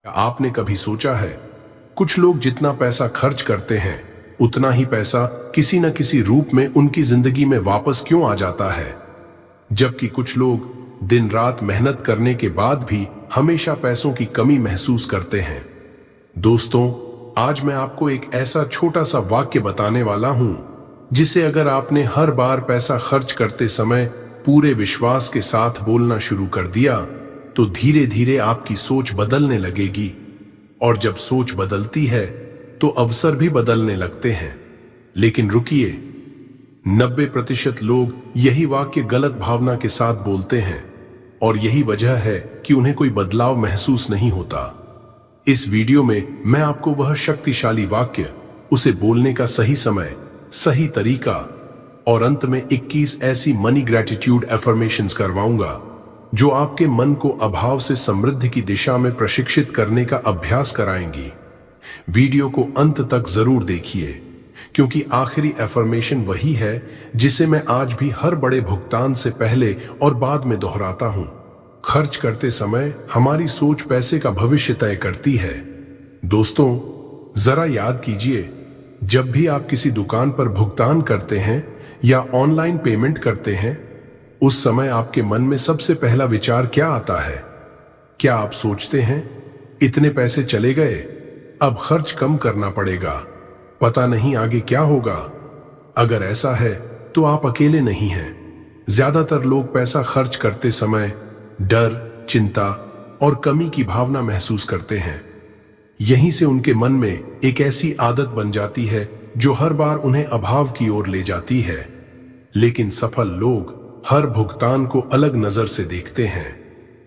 क्या आपने कभी सोचा है, कुछ लोग जितना पैसा खर्च करते हैं उतना ही पैसा किसी न किसी रूप में उनकी जिंदगी में वापस क्यों आ जाता है, जबकि कुछ लोग दिन रात मेहनत करने के बाद भी हमेशा पैसों की कमी महसूस करते हैं। दोस्तों, आज मैं आपको एक ऐसा छोटा सा वाक्य बताने वाला हूं जिसे अगर आपने हर बार पैसा खर्च करते समय पूरे विश्वास के साथ बोलना शुरू कर दिया तो धीरे धीरे आपकी सोच बदलने लगेगी, और जब सोच बदलती है तो अवसर भी बदलने लगते हैं। लेकिन रुकिए, 90% लोग यही वाक्य गलत भावना के साथ बोलते हैं और यही वजह है कि उन्हें कोई बदलाव महसूस नहीं होता। इस वीडियो में मैं आपको वह शक्तिशाली वाक्य, उसे बोलने का सही समय, सही तरीका और अंत में 21 ऐसी मनी ग्रेटिट्यूड एफर्मेशंस करवाऊंगा जो आपके मन को अभाव से समृद्धि की दिशा में प्रशिक्षित करने का अभ्यास कराएंगी। वीडियो को अंत तक जरूर देखिए, क्योंकि आखिरी एफर्मेशन वही है जिसे मैं आज भी हर बड़े भुगतान से पहले और बाद में दोहराता हूं। खर्च करते समय हमारी सोच पैसे का भविष्य तय करती है। दोस्तों, जरा याद कीजिए, जब भी आप किसी दुकान पर भुगतान करते हैं या ऑनलाइन पेमेंट करते हैं, उस समय आपके मन में सबसे पहला विचार क्या आता है? क्या आप सोचते हैं, इतने पैसे चले गए, अब खर्च कम करना पड़ेगा, पता नहीं आगे क्या होगा? अगर ऐसा है तो आप अकेले नहीं हैं। ज्यादातर लोग पैसा खर्च करते समय डर, चिंता और कमी की भावना महसूस करते हैं। यहीं से उनके मन में एक ऐसी आदत बन जाती है जो हर बार उन्हें अभाव की ओर ले जाती है। लेकिन सफल लोग हर भुगतान को अलग नजर से देखते हैं।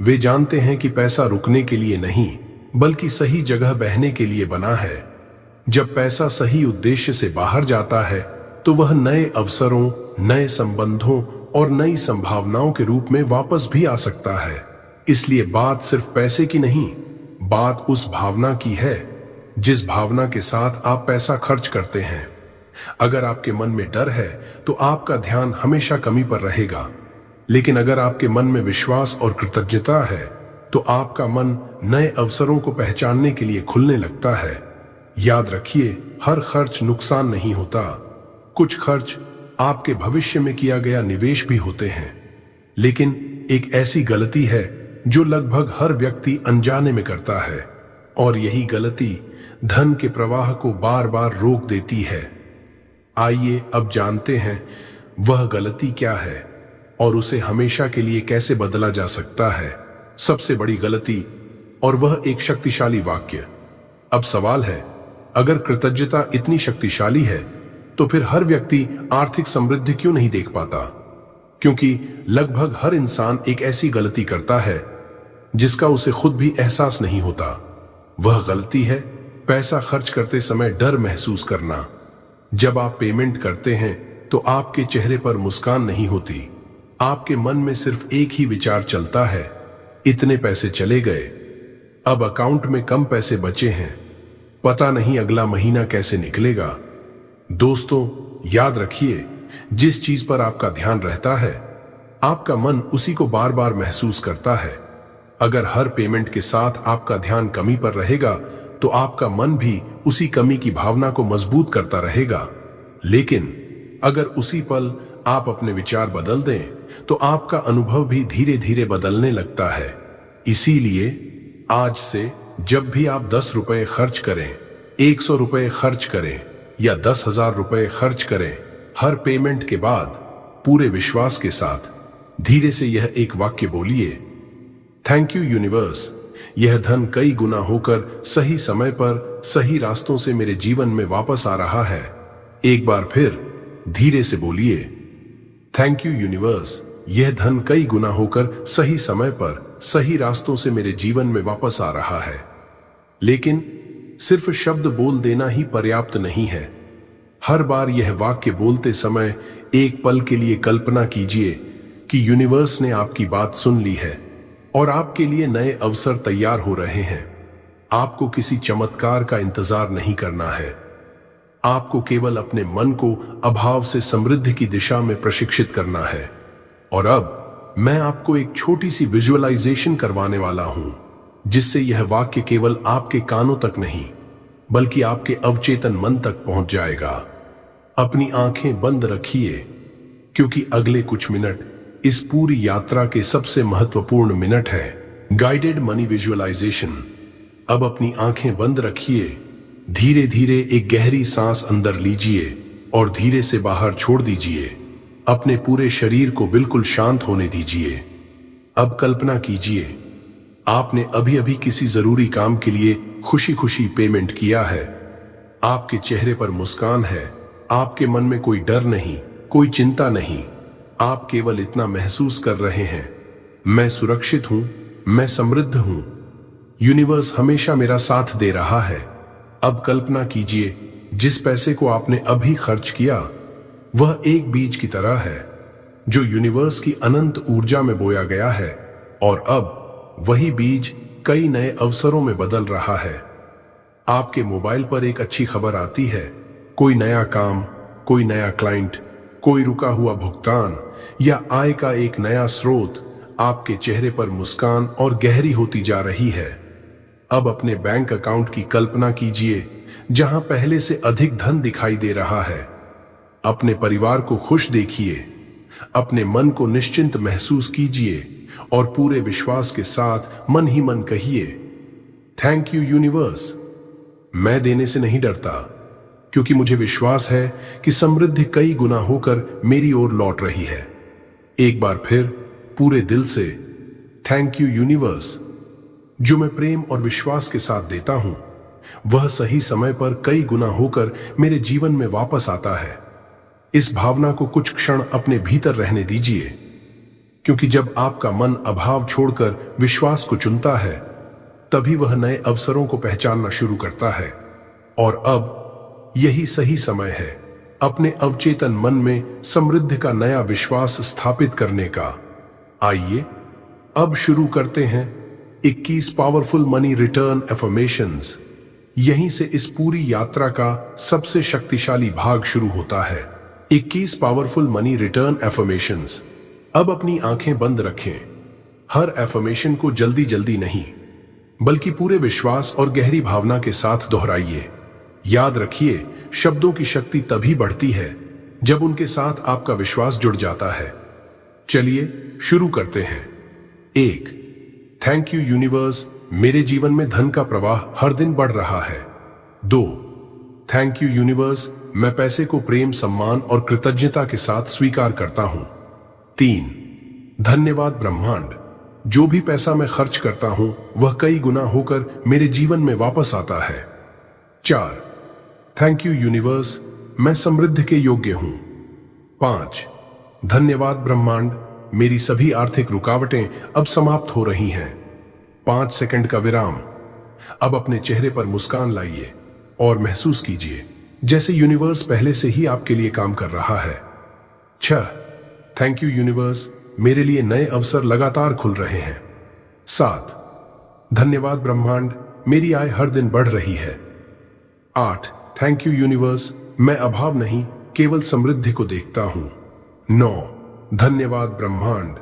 वे जानते हैं कि पैसा रुकने के लिए नहीं, बल्कि सही जगह बहने के लिए बना है। जब पैसा सही उद्देश्य से बाहर जाता है तो वह नए अवसरों, नए संबंधों और नई संभावनाओं के रूप में वापस भी आ सकता है। इसलिए बात सिर्फ पैसे की नहीं, बात उस भावना की है जिस भावना के साथ आप पैसा खर्च करते हैं। अगर आपके मन में डर है तो आपका ध्यान हमेशा कमी पर रहेगा, लेकिन अगर आपके मन में विश्वास और कृतज्ञता है तो आपका मन नए अवसरों को पहचानने के लिए खुलने लगता है। याद रखिए, हर खर्च नुकसान नहीं होता। कुछ खर्च आपके भविष्य में किया गया निवेश भी होते हैं। लेकिन एक ऐसी गलती है जो लगभग हर व्यक्ति अनजाने में करता है, और यही गलती धन के प्रवाह को बार बार रोक देती है। आइए अब जानते हैं वह गलती क्या है और उसे हमेशा के लिए कैसे बदला जा सकता है। सबसे बड़ी गलती, और वह एक शक्तिशाली वाक्य। अब सवाल है, अगर कृतज्ञता इतनी शक्तिशाली है तो फिर हर व्यक्ति आर्थिक समृद्धि क्यों नहीं देख पाता? क्योंकि लगभग हर इंसान एक ऐसी गलती करता है जिसका उसे खुद भी एहसास नहीं होता। वह गलती है पैसा खर्च करते समय डर महसूस करना। जब आप पेमेंट करते हैं तो आपके चेहरे पर मुस्कान नहीं होती। आपके मन में सिर्फ एक ही विचार चलता है, इतने पैसे चले गए, अब अकाउंट में कम पैसे बचे हैं, पता नहीं अगला महीना कैसे निकलेगा। दोस्तों, याद रखिए, जिस चीज पर आपका ध्यान रहता है आपका मन उसी को बार बार महसूस करता है। अगर हर पेमेंट के साथ आपका ध्यान कमी पर रहेगा तो आपका मन भी उसी कमी की भावना को मजबूत करता रहेगा। लेकिन अगर उसी पल आप अपने विचार बदल दें तो आपका अनुभव भी धीरे धीरे बदलने लगता है। इसीलिए आज से जब भी आप 10 रुपए खर्च करें, 100 रुपए खर्च करें या 10,000 रुपए खर्च करें, हर पेमेंट के बाद पूरे विश्वास के साथ धीरे से यह एक वाक्य बोलिए, थैंक यू यूनिवर्स, यह धन कई गुना होकर सही समय पर सही रास्तों से मेरे जीवन में वापस आ रहा है। एक बार फिर धीरे से बोलिए, थैंक यू यूनिवर्स, यह धन कई गुना होकर सही समय पर सही रास्तों से मेरे जीवन में वापस आ रहा है। लेकिन सिर्फ शब्द बोल देना ही पर्याप्त नहीं है। हर बार यह वाक्य बोलते समय एक पल के लिए कल्पना कीजिए कि यूनिवर्स ने आपकी बात सुन ली है और आपके लिए नए अवसर तैयार हो रहे हैं। आपको किसी चमत्कार का इंतजार नहीं करना है। आपको केवल अपने मन को अभाव से समृद्धि की दिशा में प्रशिक्षित करना है। और अब मैं आपको एक छोटी सी विजुअलाइजेशन करवाने वाला हूं। जिससे यह वाक्य केवल आपके कानों तक नहीं बल्कि आपके अवचेतन मन तक पहुंच जाएगा। अपनी आंखें बंद रखिए, क्योंकि अगले कुछ मिनट इस पूरी यात्रा के सबसे महत्वपूर्ण मिनट है। Guided money visualization. अब अपनी आंखें बंद रखिए, धीरे धीरे एक गहरी सांस अंदर लीजिए और धीरे से बाहर छोड़ दीजिए। अपने पूरे शरीर को बिल्कुल शांत होने दीजिए। अब कल्पना कीजिए, आपने अभी अभी किसी जरूरी काम के लिए खुशी खुशी पेमेंट किया है। आपके चेहरे पर मुस्कान है, आपके मन में कोई डर नहीं, कोई चिंता नहीं। आप केवल इतना महसूस कर रहे हैं, मैं सुरक्षित हूं, मैं समृद्ध हूं, यूनिवर्स हमेशा मेरा साथ दे रहा है। अब कल्पना कीजिए, जिस पैसे को आपने अभी खर्च किया वह एक बीज की तरह है जो यूनिवर्स की अनंत ऊर्जा में बोया गया है, और अब वही बीज कई नए अवसरों में बदल रहा है। आपके मोबाइल पर एक अच्छी खबर आती है, कोई नया काम, कोई नया क्लाइंट, कोई रुका हुआ भुगतान या आय का एक नया स्रोत। आपके चेहरे पर मुस्कान और गहरी होती जा रही है। अब अपने बैंक अकाउंट की कल्पना कीजिए, जहां पहले से अधिक धन दिखाई दे रहा है। अपने परिवार को खुश देखिए, अपने मन को निश्चिंत महसूस कीजिए और पूरे विश्वास के साथ मन ही मन कहिए, थैंक यू यूनिवर्स। मैं देने से नहीं डरता, क्योंकि मुझे विश्वास है कि समृद्धि कई गुना होकर मेरी ओर लौट रही है। एक बार फिर पूरे दिल से थैंक यू यूनिवर्स। जो मैं प्रेम और विश्वास के साथ देता हूं वह सही समय पर कई गुना होकर मेरे जीवन में वापस आता है। इस भावना को कुछ क्षण अपने भीतर रहने दीजिए, क्योंकि जब आपका मन अभाव छोड़कर विश्वास को चुनता है तभी वह नए अवसरों को पहचानना शुरू करता है। और अब यही सही समय है अपने अवचेतन मन में समृद्धि का नया विश्वास स्थापित करने का। आइए अब शुरू करते हैं 21 पावरफुल मनी रिटर्न एफर्मेशंस। यहीं से इस पूरी यात्रा का सबसे शक्तिशाली भाग शुरू होता है। 21 पावरफुल मनी रिटर्न एफर्मेशंस। अब अपनी आंखें बंद रखें। हर एफर्मेशन को जल्दी जल्दी नहीं बल्कि पूरे विश्वास और गहरी भावना के साथ दोहराइए। याद रखिए, शब्दों की शक्ति तभी बढ़ती है जब उनके साथ आपका विश्वास जुड़ जाता है। चलिए शुरू करते हैं। 1, थैंक यू यूनिवर्स, मेरे जीवन में धन का प्रवाह हर दिन बढ़ रहा है। 2, थैंक यू यूनिवर्स, मैं पैसे को प्रेम, सम्मान और कृतज्ञता के साथ स्वीकार करता हूं। 3, धन्यवाद ब्रह्मांड, जो भी पैसा मैं खर्च करता हूं वह कई गुना होकर मेरे जीवन में वापस आता है। 4, थैंक यू यूनिवर्स, मैं समृद्धि के योग्य हूं। 5, धन्यवाद ब्रह्मांड, मेरी सभी आर्थिक रुकावटें अब समाप्त हो रही हैं। 5 सेकंड का विराम। अब अपने चेहरे पर मुस्कान लाइए और महसूस कीजिए जैसे यूनिवर्स पहले से ही आपके लिए काम कर रहा है। 6, थैंक यू यूनिवर्स, मेरे लिए नए अवसर लगातार खुल रहे हैं। 7, धन्यवाद ब्रह्मांड, मेरी आय हर दिन बढ़ रही है। 8, थैंक यू यूनिवर्स, मैं अभाव नहीं केवल समृद्धि को देखता हूं। 9, धन्यवाद ब्रह्मांड,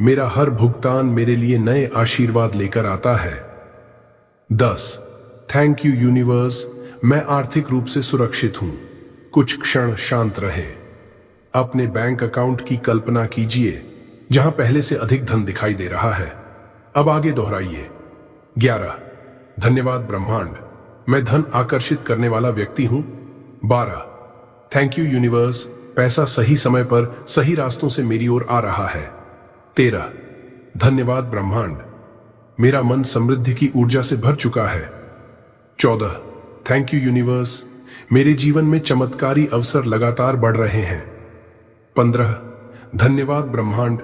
मेरा हर भुगतान मेरे लिए नए आशीर्वाद लेकर आता है। 10, थैंक यू यूनिवर्स, मैं आर्थिक रूप से सुरक्षित हूं। कुछ क्षण शांत रहे। अपने बैंक अकाउंट की कल्पना कीजिए जहां पहले से अधिक धन दिखाई दे रहा है। अब आगे दोहराइए। 11, धन्यवाद ब्रह्मांड, मैं धन आकर्षित करने वाला व्यक्ति हूं। 12, थैंक यू यूनिवर्स, पैसा सही समय पर सही रास्तों से मेरी ओर आ रहा है। 13, धन्यवाद ब्रह्मांड, मेरा मन समृद्धि की ऊर्जा से भर चुका है। 14, थैंक यू यूनिवर्स, मेरे जीवन में चमत्कारी अवसर लगातार बढ़ रहे हैं। 15, धन्यवाद ब्रह्मांड,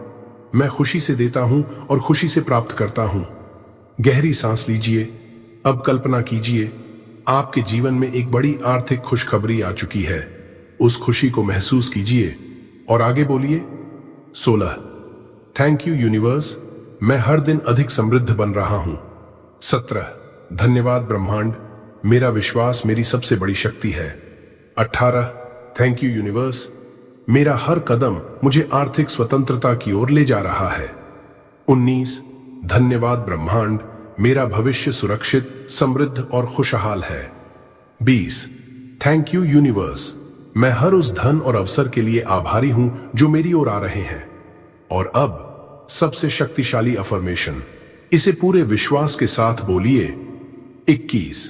मैं खुशी से देता हूं और खुशी से प्राप्त करता हूं। गहरी सांस लीजिए। अब कल्पना कीजिए आपके जीवन में एक बड़ी आर्थिक खुशखबरी आ चुकी है। उस खुशी को महसूस कीजिए और आगे बोलिए। 16, थैंक यू यूनिवर्स, मैं हर दिन अधिक समृद्ध बन रहा हूं। 17, धन्यवाद ब्रह्मांड, मेरा विश्वास मेरी सबसे बड़ी शक्ति है। 18, थैंक यू यूनिवर्स, मेरा हर कदम मुझे आर्थिक स्वतंत्रता की ओर ले जा रहा है। 19, धन्यवाद ब्रह्मांड, मेरा भविष्य सुरक्षित, समृद्ध और खुशहाल है। 20 थैंक यू यूनिवर्स, मैं हर उस धन और अवसर के लिए आभारी हूं जो मेरी ओर आ रहे हैं। और अब सबसे शक्तिशाली अफर्मेशन, इसे पूरे विश्वास के साथ बोलिए। 21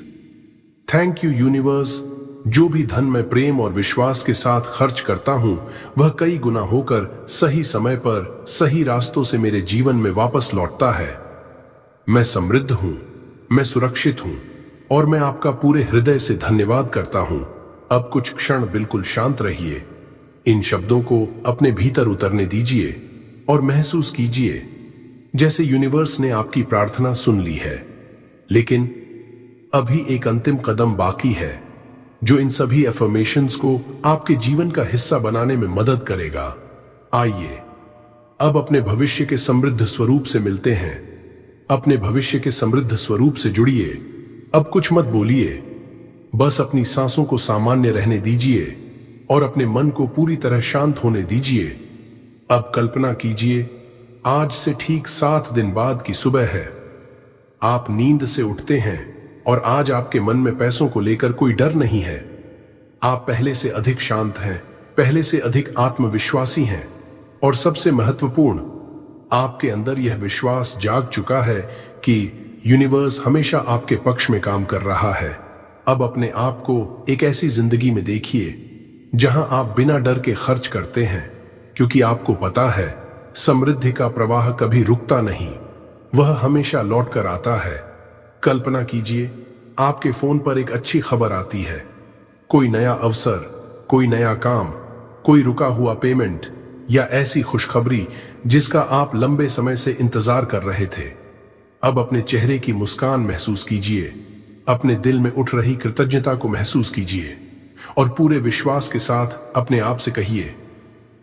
थैंक यू यूनिवर्स, जो भी धन मैं प्रेम और विश्वास के साथ खर्च करता हूं वह कई गुना होकर सही समय पर सही रास्तों से मेरे जीवन में वापस लौटता है। मैं समृद्ध हूं, मैं सुरक्षित हूं और मैं आपका पूरे हृदय से धन्यवाद करता हूं। अब कुछ क्षण बिल्कुल शांत रहिए, इन शब्दों को अपने भीतर उतरने दीजिए और महसूस कीजिए जैसे यूनिवर्स ने आपकी प्रार्थना सुन ली है। लेकिन अभी एक अंतिम कदम बाकी है जो इन सभी अफर्मेशंस को आपके जीवन का हिस्सा बनाने में मदद करेगा। आइए अब अपने भविष्य के समृद्ध स्वरूप से मिलते हैं। अपने भविष्य के समृद्ध स्वरूप से जुड़िए। अब कुछ मत बोलिए, बस अपनी सांसों को सामान्य रहने दीजिए और अपने मन को पूरी तरह शांत होने दीजिए। अब कल्पना कीजिए, आज से ठीक 7 दिन बाद की सुबह है। आप नींद से उठते हैं और आज आपके मन में पैसों को लेकर कोई डर नहीं है। आप पहले से अधिक शांत हैं, पहले से अधिक आत्मविश्वासी हैं और सबसे महत्वपूर्ण, आपके अंदर यह विश्वास जाग चुका है कि यूनिवर्स हमेशा आपके पक्ष में काम कर रहा है। अब अपने आप को एक ऐसी जिंदगी में देखिए जहां आप बिना डर के खर्च करते हैं, क्योंकि आपको पता है समृद्धि का प्रवाह कभी रुकता नहीं, वह हमेशा लौट कर आता है। कल्पना कीजिए, आपके फोन पर एक अच्छी खबर आती है, कोई नया अवसर, कोई नया काम, कोई रुका हुआ पेमेंट या ऐसी खुशखबरी जिसका आप लंबे समय से इंतजार कर रहे थे। अब अपने चेहरे की मुस्कान महसूस कीजिए, अपने दिल में उठ रही कृतज्ञता को महसूस कीजिए और पूरे विश्वास के साथ अपने आप से कहिए,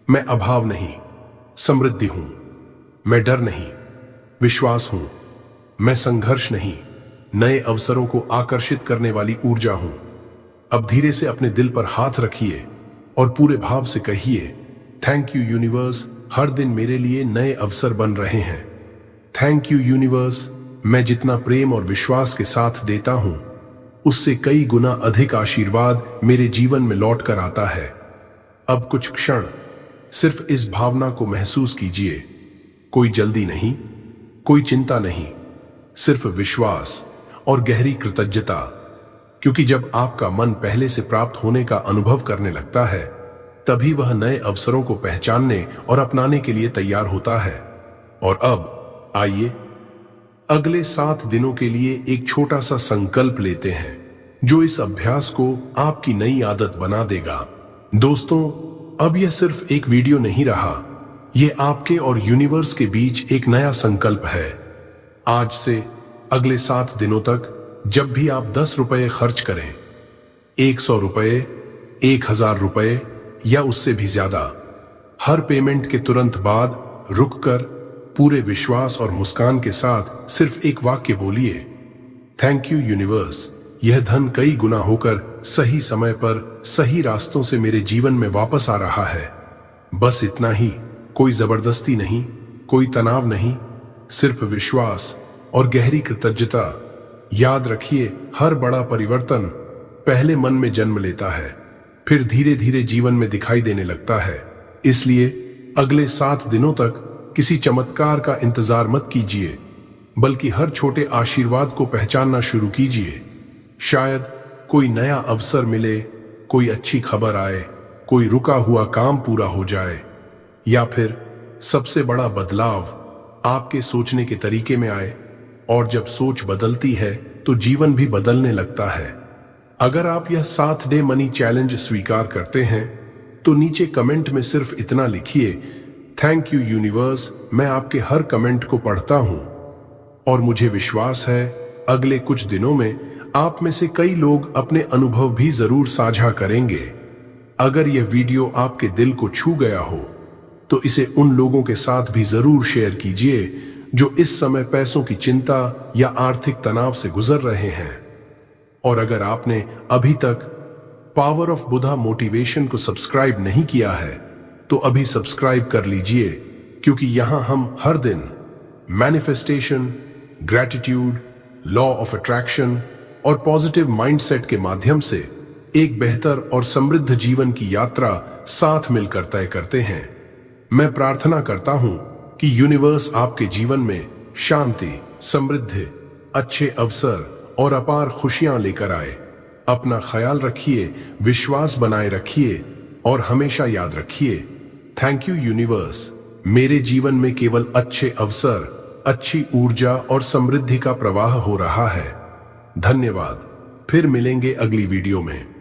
मैं अभाव नहीं, समृद्धि हूं। मैं डर नहीं, विश्वास हूं। मैं संघर्ष नहीं, नए अवसरों को आकर्षित करने वाली ऊर्जा हूं। अब धीरे से अपने दिल पर हाथ रखिए और पूरे भाव से कहिए, थैंक यू यूनिवर्स, हर दिन मेरे लिए नए अवसर बन रहे हैं। थैंक यू यूनिवर्स, मैं जितना प्रेम और विश्वास के साथ देता हूं उससे कई गुना अधिक आशीर्वाद मेरे जीवन में लौट कर आता है। अब कुछ क्षण सिर्फ इस भावना को महसूस कीजिए, कोई जल्दी नहीं, कोई चिंता नहीं, सिर्फ विश्वास और गहरी कृतज्ञता, क्योंकि जब आपका मन पहले से प्राप्त होने का अनुभव करने लगता है तभी वह नए अवसरों को पहचानने और अपनाने के लिए तैयार होता है। और अब आइए अगले 7 दिनों के लिए एक छोटा सा संकल्प लेते हैं जो इस अभ्यास को आपकी नई आदत बना देगा। दोस्तों, अब यह सिर्फ एक वीडियो नहीं रहा, यह आपके और यूनिवर्स के बीच एक नया संकल्प है। आज से अगले 7 दिनों तक जब भी आप 10 रुपए खर्च करें, 100 रुपए, 1000 रुपए या उससे भी ज्यादा, हर पेमेंट के तुरंत बाद रुककर पूरे विश्वास और मुस्कान के साथ सिर्फ एक वाक्य बोलिए, थैंक यू यूनिवर्स, यह धन कई गुना होकर सही समय पर सही रास्तों से मेरे जीवन में वापस आ रहा है। बस इतना ही, कोई जबरदस्ती नहीं, कोई तनाव नहीं, सिर्फ विश्वास और गहरी कृतज्ञता। याद रखिए, हर बड़ा परिवर्तन पहले मन में जन्म लेता है, फिर धीरे धीरे जीवन में दिखाई देने लगता है। इसलिए अगले 7 दिनों तक किसी चमत्कार का इंतजार मत कीजिए, बल्कि हर छोटे आशीर्वाद को पहचानना शुरू कीजिए। शायद कोई नया अवसर मिले, कोई अच्छी खबर आए, कोई रुका हुआ काम पूरा हो जाए, या फिर सबसे बड़ा बदलाव आपके सोचने के तरीके में आए। और जब सोच बदलती है तो जीवन भी बदलने लगता है। अगर आप यह 7 डे मनी चैलेंज स्वीकार करते हैं तो नीचे कमेंट में सिर्फ इतना लिखिए, थैंक यू यूनिवर्स, मैं आपके हर कमेंट को पढ़ता हूं और मुझे विश्वास है अगले कुछ दिनों में आप में से कई लोग अपने अनुभव भी जरूर साझा करेंगे। अगर यह वीडियो आपके दिल को छू गया हो तो इसे उन लोगों के साथ भी जरूर शेयर कीजिए जो इस समय पैसों की चिंता या आर्थिक तनाव से गुजर रहे हैं। और अगर आपने अभी तक पावर ऑफ बुधा मोटिवेशन को सब्सक्राइब नहीं किया है तो अभी सब्सक्राइब कर लीजिए, क्योंकि यहां हम हर दिन manifestation, gratitude law of attraction और पॉजिटिव माइंडसेट के माध्यम से एक बेहतर और समृद्ध जीवन की यात्रा साथ मिलकर तय करते हैं। मैं प्रार्थना करता हूं कि यूनिवर्स आपके जीवन में शांति, समृद्धि, अच्छे अवसर और अपार खुशियां लेकर आए। अपना ख्याल रखिए, विश्वास बनाए रखिए और हमेशा याद रखिए, थैंक यू यूनिवर्स। मेरे जीवन में केवल अच्छे अवसर, अच्छी ऊर्जा और समृद्धि का प्रवाह हो रहा है। धन्यवाद। फिर मिलेंगे अगली वीडियो में।